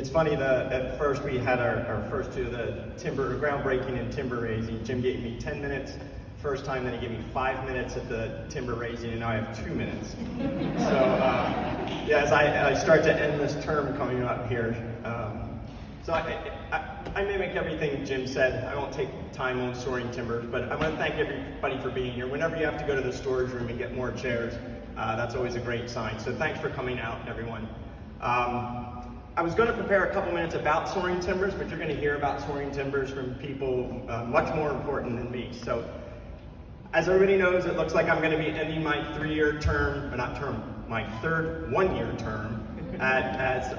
It's funny that at first we had our first two, the groundbreaking and timber raising. Jim gave me 10 minutes first time, then he gave me 5 minutes at the timber raising, and now I have 2 minutes. So yeah, as I start to end this term coming up here, so I mimic everything Jim said. I won't take time on soaring timbers, but I want to thank everybody for being here. Whenever you have to go to the storage room and get more chairs, that's always a great sign. So thanks for coming out, everyone. I was going to prepare a couple minutes about soaring timbers, but you're going to hear about soaring timbers from people much more important than me. So as everybody knows, it looks like I'm going to be ending my my third one-year term as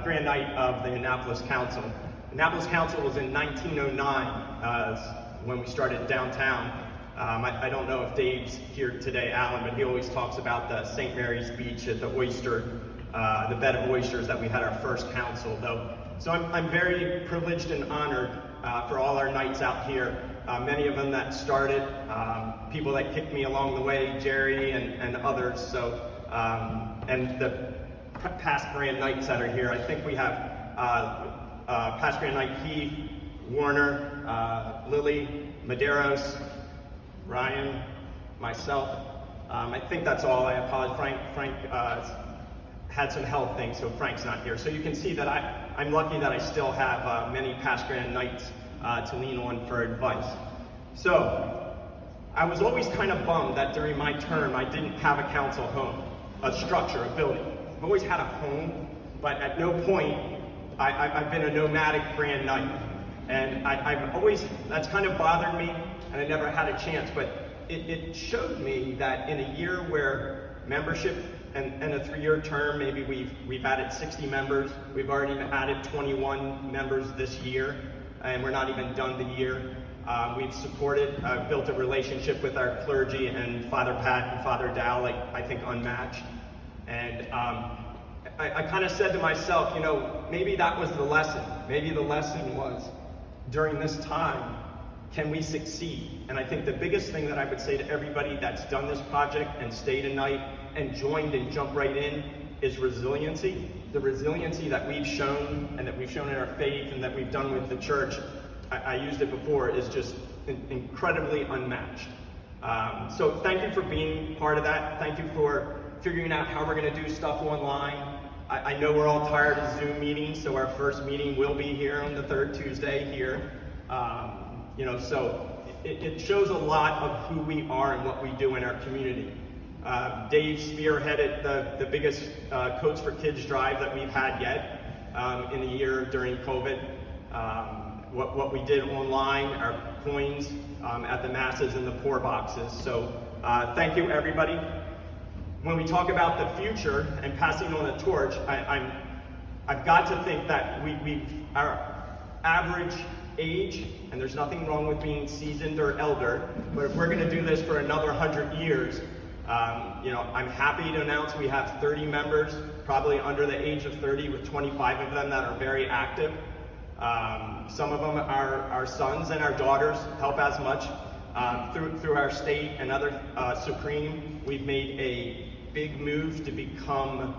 Grand Knight of the Annapolis Council. Annapolis Council was in 1909 when we started downtown. I don't know if Dave's here today, Alan, but he always talks about the St. Mary's Beach at the the bed of oysters that we had our first council, though. So I'm very privileged and honored for all our knights out here. Many of them that started, people that kicked me along the way, Jerry and others. So, and the past Grand Knights that are here. I think we have past Grand Knight Keith, Warner, Lily, Medeiros, Ryan, myself. I think that's all. I apologize. Frank had some health things, so Frank's not here. So you can see that I'm lucky that I still have many past Grand Knights to lean on for advice. So I was always kind of bummed that during my term I didn't have a council home, a structure, a building. I've always had a home, but at no point I've been a nomadic Grand Knight. And I've always, that's kind of bothered me, and I never had a chance, but it showed me that in a year where membership and a 3-year term, maybe we've added 60 members. We've already added 21 members this year, and we're not even done the year. We've built a relationship with our clergy and Father Pat and Father Dow, like I think unmatched. And I kind of said to myself, you know, maybe that was the lesson. Maybe the lesson was during this time, can we succeed? And I think the biggest thing that I would say to everybody that's done this project and stayed a night and joined and jumped right in is resiliency. The resiliency that we've shown and that we've shown in our faith and that we've done with the church, I used it before, is just incredibly unmatched. So thank you for being part of that. Thank you for figuring out how we're going to do stuff online. I know we're all tired of Zoom meetings, so our first meeting will be here on the third Tuesday here. You know, so it shows a lot of who we are and what we do in our community. Dave spearheaded the biggest Coats for Kids drive that we've had yet in the year during COVID. What we did online, our coins at the masses and the poor boxes. So thank you, everybody. When we talk about the future and passing on the torch, I've got to think that our average age, and there's nothing wrong with being seasoned or elder, but if we're going to do this for another 100 years, you know, I'm happy to announce we have 30 members, probably under the age of 30, with 25 of them that are very active. Some of them are our sons and our daughters help as much. Through our state and other Supreme, we've made a big move to become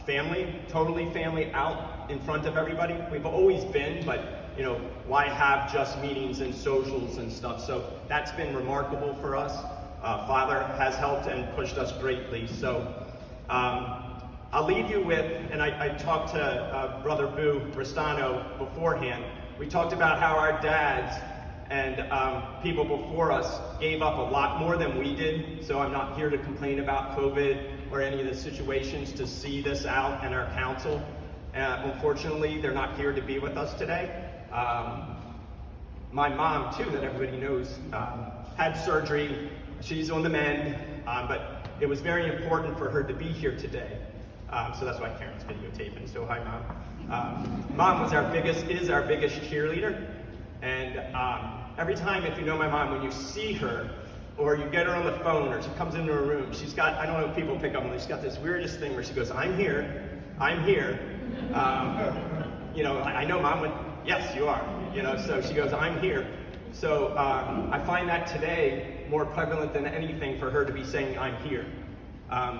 family, totally family out in front of everybody. We've always been, but you know, why have just meetings and socials and stuff? So that's been remarkable for us. Father has helped and pushed us greatly. So I'll leave you with, and I talked to Brother Boo Restano beforehand. We talked about how our dads and people before us gave up a lot more than we did. So I'm not here to complain about COVID or any of the situations to see this out in our council. Unfortunately, they're not here to be with us today. My mom, too, that everybody knows, had surgery. She's on the mend, but it was very important for her to be here today. So that's why Karen's videotaping. So hi, Mom. Mom is our biggest cheerleader. And every time, if you know my mom, when you see her, or you get her on the phone, or she comes into a room, she's got, I don't know if people pick up on this, she's got this weirdest thing where she goes, I'm here. You know, I know Mom would, yes, you are. You know, so she goes, I'm here. So I find that today more prevalent than anything for her to be saying, I'm here.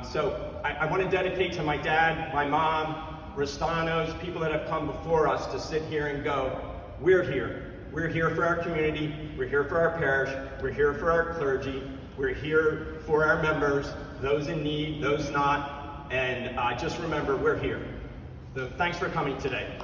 So I want to dedicate to my dad, my mom, Ristanos, people that have come before us to sit here and go, we're here. We're here for our community, we're here for our parish, we're here for our clergy, we're here for our members, those in need, those not, and just remember, we're here. So thanks for coming today.